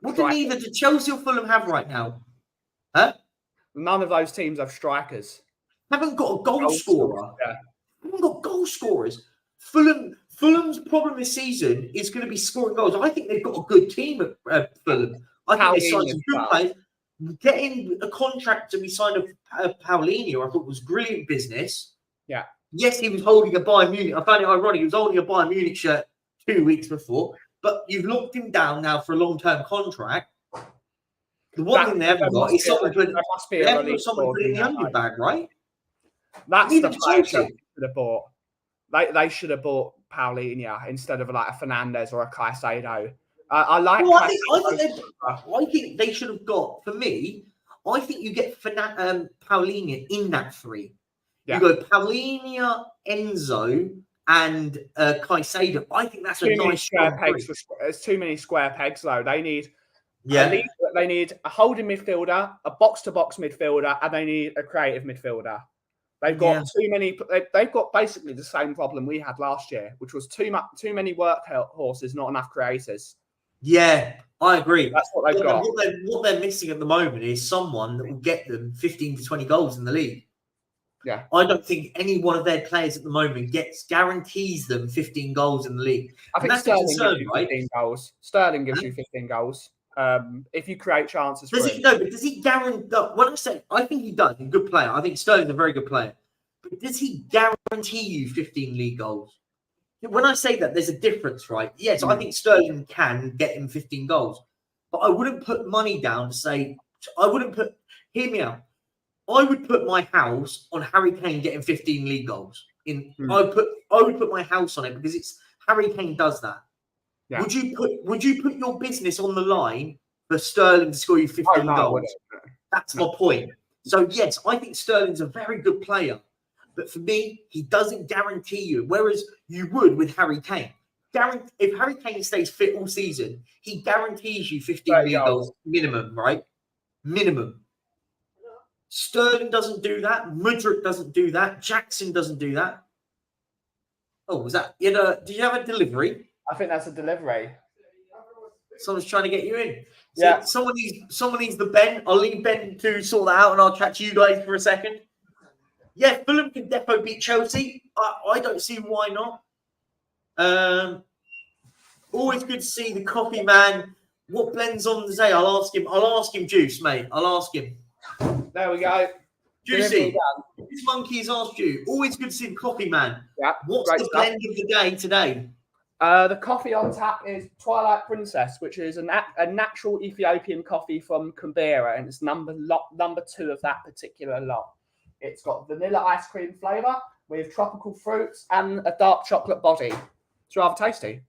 What do neither do Chelsea or Fulham have right now? Huh? None of those teams have strikers. Haven't got a goal scorer. Yeah. Haven't got goal scorers. Fulham's problem this season is going to be scoring goals. I think they've got a good team at Fulham. I think they signed some good players. Getting a contract to be signed of Paulinho, I thought was brilliant business. Yeah. Yes, he was holding a Bayern Munich. I found it ironic. He was holding a Bayern Munich shirt 2 weeks before. But you've locked him down now for a long-term contract. The one thing they haven't got is someone put it in the onion bag, right? That's the player should have bought. They should have bought Paulinho instead of like a Fernandez or a Caicedo. I think they should have got, for me, I think you get Paulinho in that 3. Yeah. You go Paulinho, Enzo, and Caicedo. I think that's a nice square pegs. There's too many square pegs, though. They need they need a holding midfielder, a box-to-box midfielder, and they need a creative midfielder. They've got too many. They've got basically the same problem we had last year, which was too many workhorses, not enough creators. Yeah, I agree. That's what they've got. What they're missing at the moment is someone that will get them 15 to 20 goals in the league. Yeah, I don't think any one of their players at the moment guarantees them 15 goals in the league. I think Sterling gives you 15 goals. Sterling gives you 15 goals. If you create chances for him. No, but does he guarantee? When I think he does. He's a good player. I think Sterling's a very good player. But does he guarantee you 15 league goals? When I say that, there's a difference, right? Yes, I think Sterling can get him 15 goals. But I wouldn't put money down to say, hear me out. I would put my house on Harry Kane getting 15 league goals. I would put my house on it because it's Harry Kane does that. Yeah. Would you put your business on the line for Sterling to score you 15 goals? That's my point. So yes, I think Sterling's a very good player, but for me, he doesn't guarantee you. Whereas you would with Harry Kane. If Harry Kane stays fit all season, he guarantees you 15 league goals minimum, right? Minimum. Sterling doesn't do that. Mudryk doesn't do that. Jackson doesn't do that. Oh, was that? Did you have a delivery? I think that's a delivery. Someone's trying to get you in. So yeah. Someone needs the Ben. I'll leave Ben to sort that out and I'll chat to you guys for a second. Yeah, Fulham can defo beat Chelsea. I don't see why not. Always good to see the coffee man. What blends on today? I'll ask him, Juice, mate. I'll ask him. There we go. Juicy, this monkey has asked you. Always good to see the coffee man. Yeah. What's the blend of the day today? The coffee on tap is Twilight Princess, which is a natural Ethiopian coffee from Canberra, and it's number 2 of that particular lot. It's got vanilla ice cream flavour with tropical fruits and a dark chocolate body. It's rather tasty.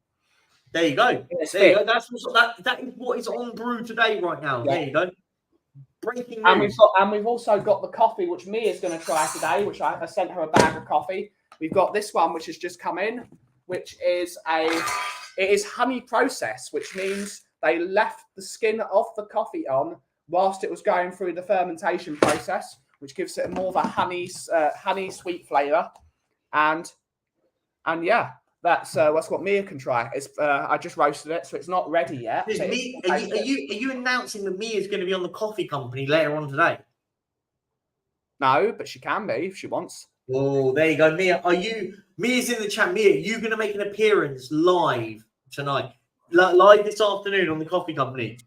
There you go. It's There you fit. go. That is what is on brew today, right now. Yeah. There you go. Breaking And news. we've also got the coffee, which Mia's going to try today, which I sent her a bag of coffee. We've got this one, which has just come in, which is it is honey process, which means they left the skin of the coffee on whilst it was going through the fermentation process, which gives it more of a honey sweet flavour. And yeah, that's what Mia can try. It's I just roasted it, so it's not ready yet. Are you announcing that Mia's going to be on the coffee company later on today? No, but she can be if she wants. Oh, there you go, Mia. Mia's in the chat. Mia, you going to make an appearance live tonight, live this afternoon on the coffee company?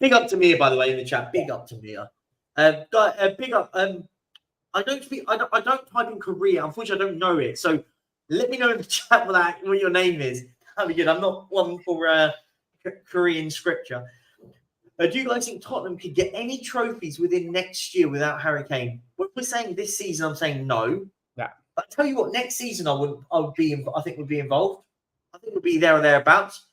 Big up to Mia, by the way, in the chat. Big up to Mia. Big up. I don't type in Korea. Unfortunately, I don't know it. So let me know in the chat what your name is. That'd be good. I'm not one for Korean scripture. Do you guys think Tottenham could get any trophies within next year without Harry Kane? What we're saying this season, I'm saying no. Yeah. But I tell you what, next season I think would be involved. I think we'd be there or thereabouts.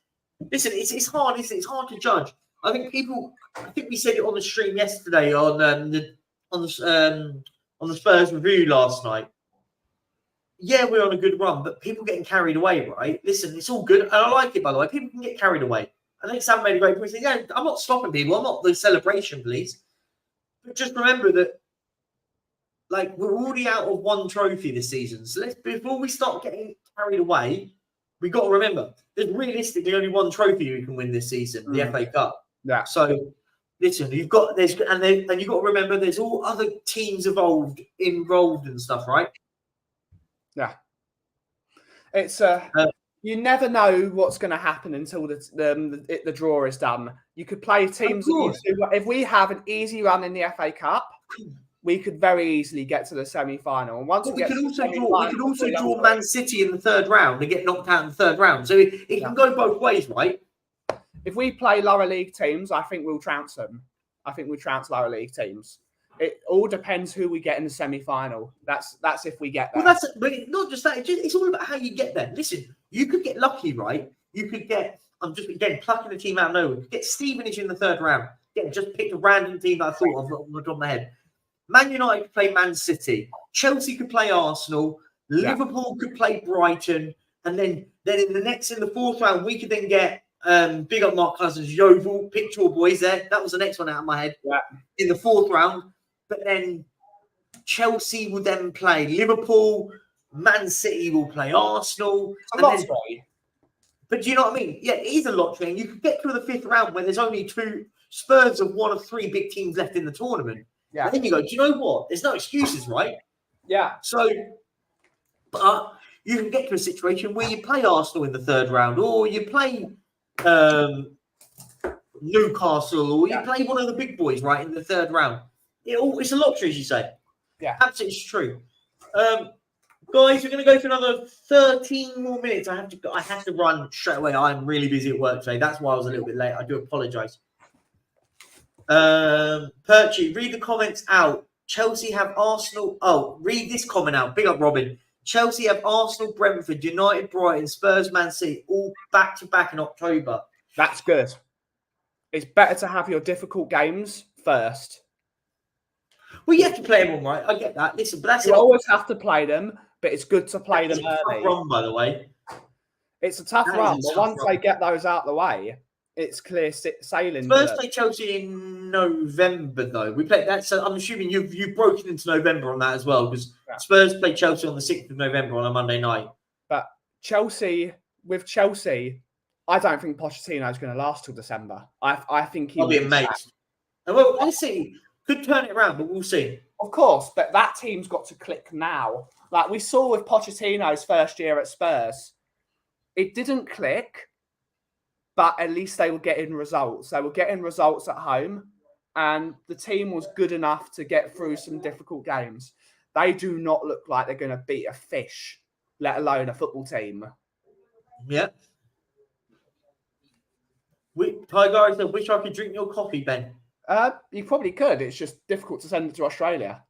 Listen, it's hard, isn't it? It's hard to judge. I think we said it on the stream yesterday on the Spurs review last night. Yeah, we're on a good run, but people getting carried away, right? Listen, it's all good, and I like it, by the way. People can get carried away. I think Sam made a great point. He said, yeah, I'm not stopping people. I'm not the celebration, please. But just remember that, like, we're already out of one trophy this season. So before we start getting carried away, we got to remember there's realistically only one trophy you can win this season, the FA Cup. Yeah. So listen, you've got you've got to remember there's all other teams involved and stuff, right? Yeah. It's you never know what's going to happen until the draw is done. You could play teams if we have an easy run in the FA Cup, we could very easily get to the semi-final. And once we could also draw Man City in the third round and get knocked out in the third round. So it can go both ways, right? If we play lower league teams, I think we'll trounce them. I think we'll trounce lower league teams. It all depends who we get in the semi-final. That's if we get there. Well, but not just that. It's all about how you get there. Listen, you could get lucky, right? You could get. I'm just again plucking a team out of nowhere. Get Stevenage in the third round. Just pick a random team that I thought of on the top of my head. Man United could play Man City. Chelsea could play Arsenal. Liverpool could play Brighton, and then in the fourth round, we could then get big up Mark Cousins, Yeovil, Picture Boys. There, that was the next one out of my head. Yeah. In the fourth round. But then Chelsea will then play Liverpool, Man City will play Arsenal. But do you know what I mean? Yeah, it is a lottery. And you could get to the fifth round where there's only two. Spurs are one of three big teams left in the tournament. Yeah. And then you go, do you know what? There's no excuses, right? Yeah. So, but you can get to a situation where you play Arsenal in the third round, or you play Newcastle, or you play one of the big boys, right, in the third round. It's a lottery, as you say. Yeah. Absolutely true. Guys, we're going to go for another 13 more minutes. I have to run straight away. I'm really busy at work today. That's why I was a little bit late. I do apologise. Perchy, read the comments out. Chelsea have Arsenal. Oh, read this comment out. Big up, Robin. Chelsea have Arsenal, Brentford, United, Brighton, Spurs, Man City, all back-to-back in October. That's good. It's better to have your difficult games first. Well, you have to play them all, right? I get that. Listen, but you always have to play them, but it's good to play them early. Tough run, by the way. It's a tough run, but once they get those out the way, it's clear sailing. Spurs play Chelsea in November, though. We play that, so I'm assuming you've broken into November on that as well, because Spurs play Chelsea on the 6th of November on a Monday night. But Chelsea, I don't think Pochettino is going to last till December. I think he'll be amazing. Well, let's see. Could turn it around, but we'll see. Of course, but that team's got to click now. Like we saw with Pochettino's first year at Spurs, it didn't click, but at least they were getting results. They were getting results at home, and the team was good enough to get through some difficult games. They do not look like they're going to beat a fish, let alone a football team. Yeah. Tiger said, wish I could drink your coffee, Ben. You probably could. It's just difficult to send it to Australia.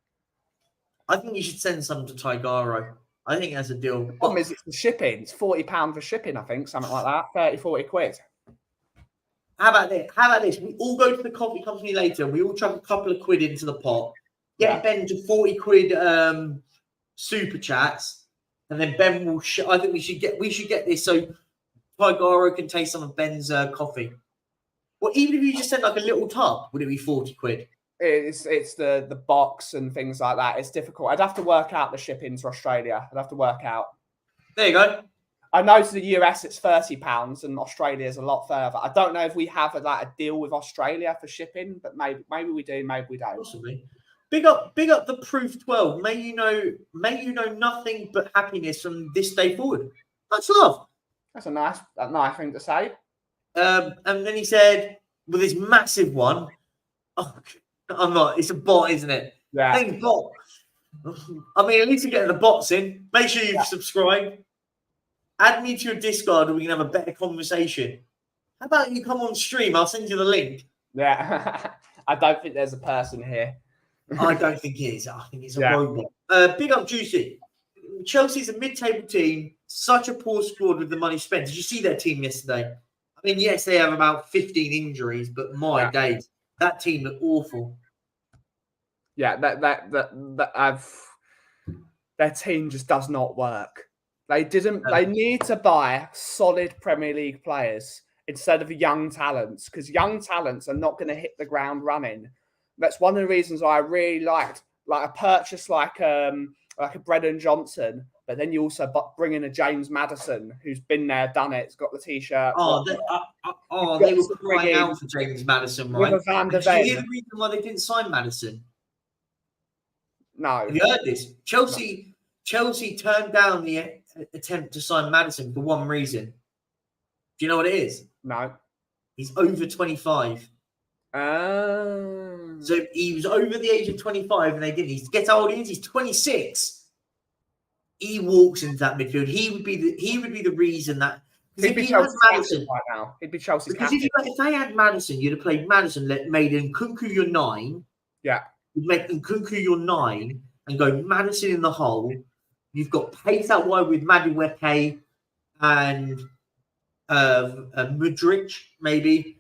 I think you should send some to Tigaro. I think that's a deal. The problem is it's the shipping. It's £40 for shipping, I think, something like that. 30, 40 quid. How about this? We all go to the coffee company later. We all chuck a couple of quid into the pot. Get Ben to 40 quid super chats, and then Ben will. I think we should get this so Tigaro can taste some of Ben's coffee. Well, even if you just send like a little tub, would it be 40 quid? It's the box and things like that. It's difficult. I'd have to work out the shipping to Australia. I'd have to work out. There you go. I know to the US it's £30 and Australia is a lot further. I don't know if we have a deal with Australia for shipping, but maybe we do, maybe we don't. Possibly. Big up the Proof 12. May you know nothing but happiness from this day forward. Much love. That's a nice thing to say. And then he said, with this massive one, I'm not. It's a bot, isn't it? Yeah. Thank bot. I mean, at least you're getting the bots in. Make sure you've subscribed. Add me to your Discord and we can have a better conversation. How about you come on stream? I'll send you the link. Yeah. I don't think there's a person here. I don't think it is. I think it's a robot. Big up Juicy. Chelsea's a mid-table team. Such a poor squad with the money spent. Did you see their team yesterday? I mean, yes, they have about 15 injuries, but my days, that team looked awful. Yeah, their team just does not work. They didn't. They need to buy solid Premier League players instead of young talents, because young talents are not going to hit the ground running. That's one of the reasons I really liked a purchase like a Brennan Johnson, but then you also bring in a James Maddison who's been there, done it. He's got the t-shirt. They were crying out for James Maddison, right? Did you hear the reason why they didn't sign Maddison? No. Have you heard this? Chelsea turned down the attempt to sign Maddison for one reason. Do you know what it is? No. He's over 25. So he was over the age of 25 and they didn't. Guess how old he is? He's 26. He walks into that midfield. He would be the reason that he'd be Chelsea's Madison right now. He'd be Chelsea's captain. Because if they had Madison, you'd have played Madison, made Nkunku your 9. Yeah. You'd make Nkunku your 9 and go Madison in the hole. You've got pace out wide with Madueke and Mudryk, maybe.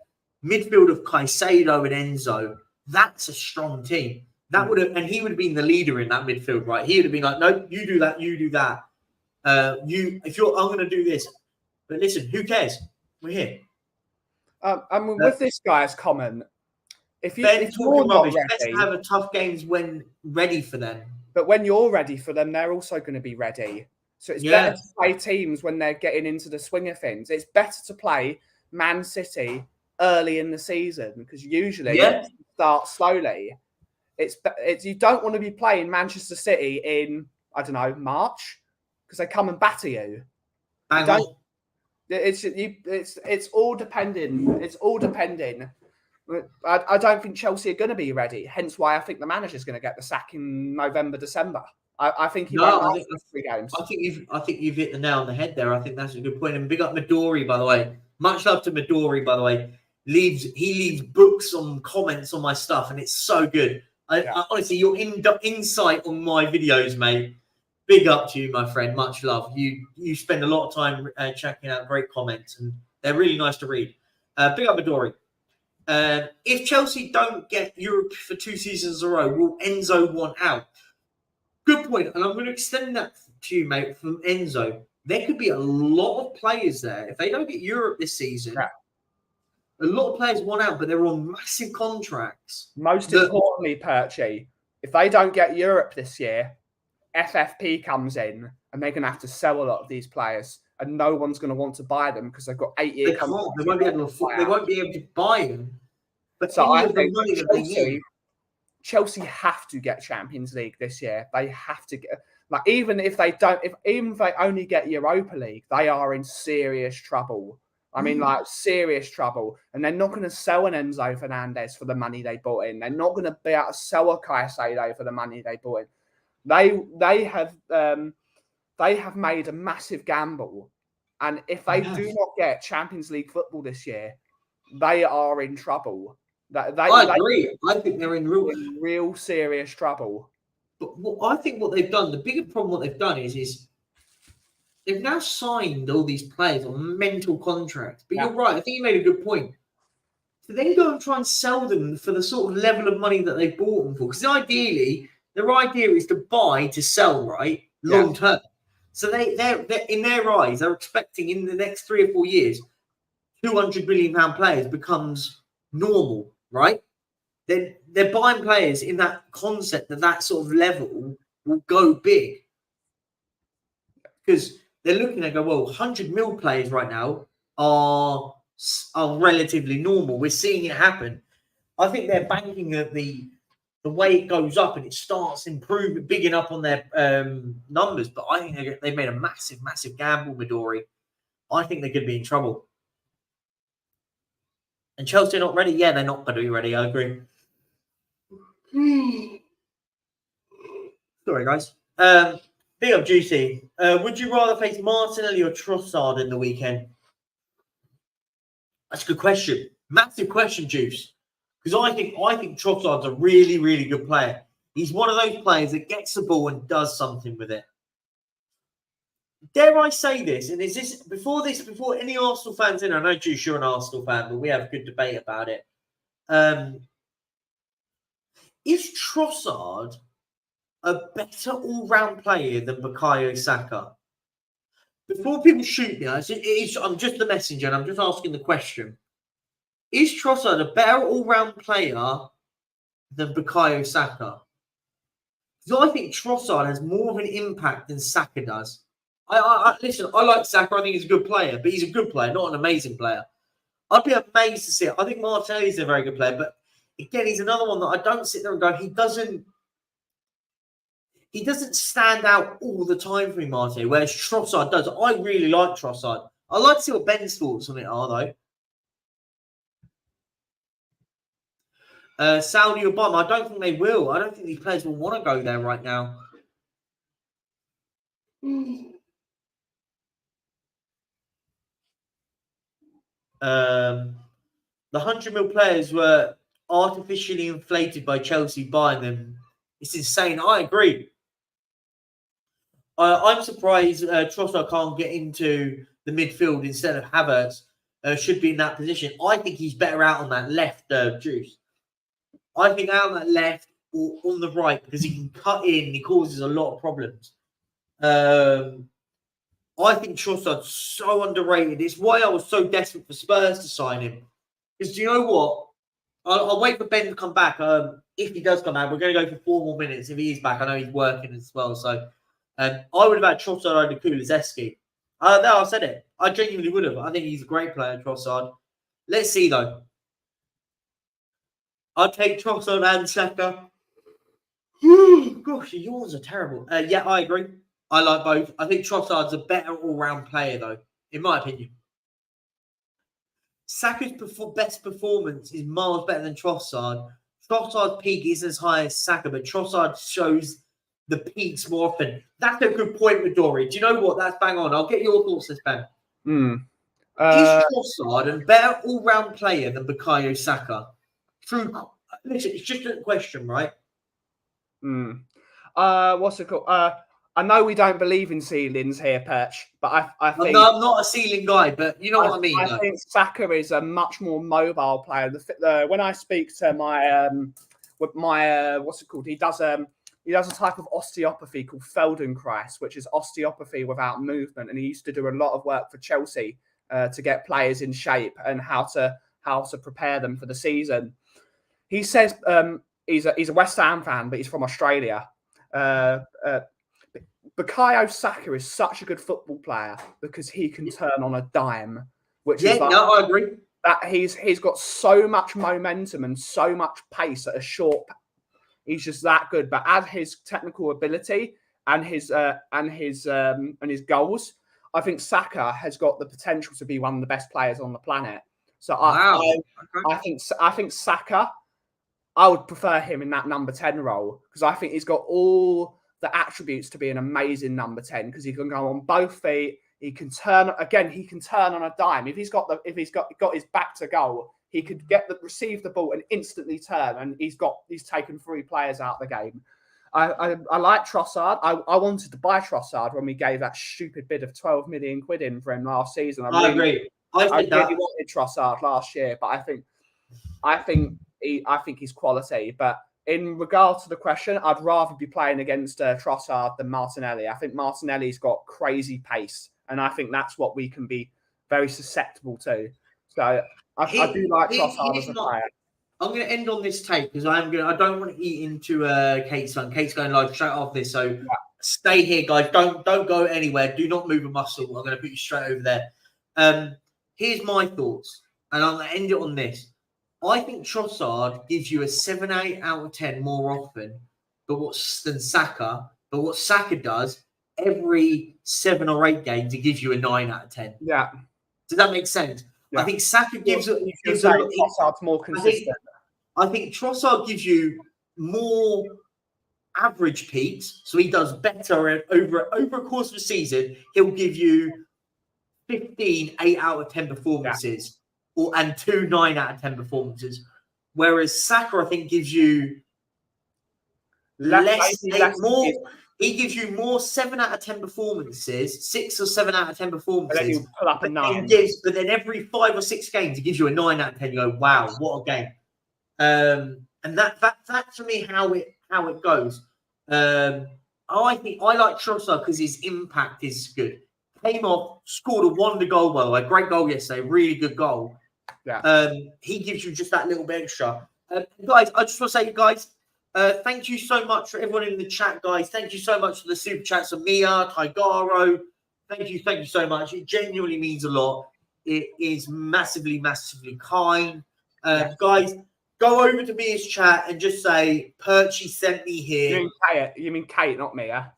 Midfield of Caicedo and Enzo. That's a strong team. That would have, and he would have been the leader in that midfield, right? He would have been like, no, you do that, you do that. I'm going to do this. But listen, who cares? We're here. With this guy's comment, if you're not ready, let's have a tough games when ready for them. But when you're ready for them, they're also going to be ready. So it's better to play teams when they're getting into the swing of things. It's better to play Man City early in the season because usually it starts slowly. It's you don't want to be playing Manchester City in, I don't know, March because they come and batter you. It's all depending. It's all depending. I don't think Chelsea are going to be ready. Hence why I think the manager's going to get the sack in November, December. I think he won't last 3 games. I think you've hit the nail on the head there. I think that's a good point. And big up Midori, by the way. Much love to Midori, by the way. He leaves books on comments on my stuff, and it's so good. I honestly, your insight on my videos, mate. Big up to you, my friend. Much love. You spend a lot of time checking out great comments, and they're really nice to read. Big up Midori. If Chelsea don't get Europe for 2 seasons in a row, will Enzo want out? Good point. And I'm going to extend that to you, mate, from Enzo. There could be a lot of players there. If they don't get Europe this season, a lot of players want out, but they're on massive contracts. Most importantly, Perchy, if they don't get Europe this year, FFP comes in and they're going to have to sell a lot of these players. And no one's going to want to buy them because they've got 8-year contracts. They won't be able to buy them. But so I think Chelsea have to get Champions League this year. They have to get, like, even if they only get Europa League, they are in serious trouble. I mean, like, serious trouble. And they're not going to sell an Enzo Fernandez for the money they bought in. They're not going to be able to sell a Caicedo for the money they bought in. They have made a massive gamble. And if they do not get Champions League football this year, they are in trouble. I agree. I think they're in real serious trouble. But I think what they've done, the bigger problem what they've done is they've now signed all these players on mental contracts. But Yeah. you're right. I think you made a good point. To then go and try and sell them for the sort of level of money that they bought them for. Because ideally, their idea is to buy to sell, right? Long term. So they're in their eyes, they're expecting in the next 3 or 4 years, £200 million players becomes normal, right? Then they're buying players in that concept that sort of level will go big. Because they're looking and go, well, 100 mil players right now are relatively normal. We're seeing it happen. I think they're banking that the way it goes up and it starts improving, bigging up on their numbers. But I think they made a massive, massive gamble, Midori. I think they're going to be in trouble. And Chelsea are not ready. Yeah, they're not going to be ready. I agree. Sorry, guys. Big up, Juicy. Would you rather face Martinelli or Trossard in the weekend? That's a good question. Massive question, Juice. Because I think Trossard's a really, really good player. He's one of those players that gets the ball and does something with it. Dare I say this? And is this before any Arsenal fans in? I know, Juice, you're an Arsenal fan, but we have a good debate about it. Is Trossard a better all-round player than Bukayo Saka? Before people shoot me, I'm just the messenger and I'm just asking the question. Is Trossard a better all-round player than Bukayo Saka? Because I think Trossard has more of an impact than Saka does. Listen, I like Saka. I think he's a good player, but he's a good player, not an amazing player. I'd be amazed to see it. I think Martinelli's a very good player, but again, he's another one that I don't sit there and go, he doesn't stand out all the time for me, Martinelli, whereas Trossard does. I really like Trossard. I'd like to see what Ben's thoughts on it are, though. Saudi or Bum, I don't think they will. I don't think these players will want to go there right now. The 100 mil players were artificially inflated by Chelsea buying them. It's insane. I agree. I'm surprised Trossard can't get into the midfield instead of Havertz. Should be in that position. I think he's better out on that left, Juice. I think out on that left or on the right because he can cut in. He causes a lot of problems. I think Trossard's so underrated. It's why I was so desperate for Spurs to sign him. Because do you know what? I'll wait for Ben to come back. If he does come back, we're going to go for 4 more minutes. If he is back, I know he's working as well. So I would have had Trossard over Kulusevski. No, I said it. I genuinely would have. I think he's a great player, Trossard. Let's see, though. I'll take Trossard and Saka. Gosh, your yawns are terrible. Yeah, I agree. I like both. I think Trossard's a better all-round player, though, in my opinion. Saka's best performance is miles better than Trossard. Trossard's peak isn't as high as Saka, but Trossard shows the peaks more often. That's a good point, Midori. Do you know what? That's bang on. I'll get your thoughts, this Ben. Is Trossard a better all-round player than Bukayo Saka? True. Listen, it's just a question, right? What's it called? I know we don't believe in ceilings here, Perch, but I think... No, I'm not a ceiling guy, but you know what I mean. I think Saka is a much more mobile player. When I speak to my what's it called? He does a type of osteopathy called Feldenkrais, which is osteopathy without movement, and he used to do a lot of work for Chelsea to get players in shape and how to prepare them for the season. He says he's a West Ham fan, but he's from Australia. Bukayo Saka is such a good football player because he can turn on a dime, I agree. That he's got so much momentum and so much pace at a short. He's just that good. But add his technical ability and his goals, I think Saka has got the potential to be one of the best players on the planet. So I think Saka, I would prefer him in that number 10 role because I think he's got all the attributes to be an amazing number 10 because he can go on both feet. He can turn on a dime. If he's got his back to goal, he could receive the ball and instantly turn. And he's taken 3 players out of the game. I like Trossard. I wanted to buy Trossard when we gave that stupid bid of 12 million quid in for him last season. I agree. I really wanted Trossard last year, but I think he's quality. But in regards to the question, I'd rather be playing against Trossard than Martinelli. I think Martinelli's got crazy pace, and I think that's what we can be very susceptible to. So I do like Trossard as a player. I'm going to end on this take because I don't want to eat into Kate's son. Kate's going live straight off this, so stay here, guys. Don't go anywhere. Do not move a muscle. I'm going to put you straight over there. Here's my thoughts, and I'm going to end it on this. I think Trossard gives you a 7-8 out of 10 more often, than Saka. But what Saka does every 7 or 8 games, it gives you a 9 out of 10. Yeah. Does that make sense? Yeah. I think Saka gives Trossard's more consistent. I think Trossard gives you more average peaks, so he does better over a course of a season. He'll give you 15 8 out of 10 performances, and 2 9 out of 10 performances. Whereas Saka, I think, gives you more. He gives you more 7 out of 10 performances, 6 or 7 out of 10 performances. And then you pull up a 9. But then every 5 or 6 games, he gives you a 9 out of 10. You go, wow, what a game! And that's for me how it goes. I think I like Trossard because his impact is good. Came off, scored a wonder goal, by the way. Great goal yesterday, really good goal. Yeah. He gives you just that little bit extra. Guys, I just want to say, guys, thank you so much for everyone in the chat, guys. Thank you so much for the super chats of Mia, Tigaro. Thank you so much. It genuinely means a lot. It is massively, massively kind. Guys, go over to Mia's chat and just say, Perchy sent me here. You mean Kate, not Mia.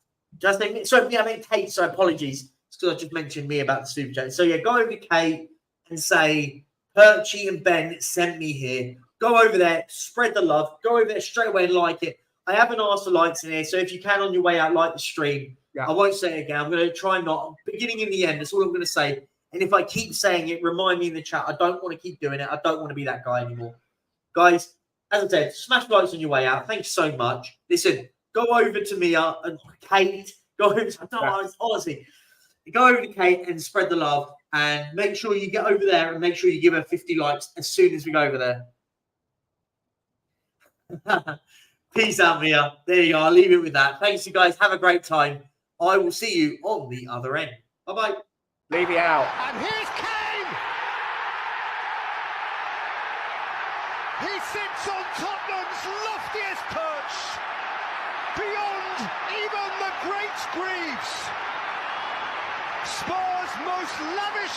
I meant Kate, so apologies. It's because I just mentioned me about the super chat. So, go over to Kate and say, Perchy and Ben sent me here. Go over there, spread the love. Go over there straight away and like it. I haven't asked for likes in here, so if you can on your way out, like the stream. Yeah. I won't say it again. I'm going to try not. Beginning and the end, that's all I'm going to say. And if I keep saying it, remind me in the chat. I don't want to keep doing it. I don't want to be that guy anymore. Guys, as I said, smash likes on your way out. Thanks so much. Listen, go over to Mia and Kate. Honestly, go over to Kate and spread the love. And make sure you get over there and make sure you give her 50 likes as soon as we go over there. Peace out, Mia. There you go. I'll leave it with that. Thanks, you guys. Have a great time. I will see you on the other end. Bye-bye. Leave you out. And here's Kane. He sits on Tottenham's loftiest perch, beyond even the great Greaves. Spurs' most lavish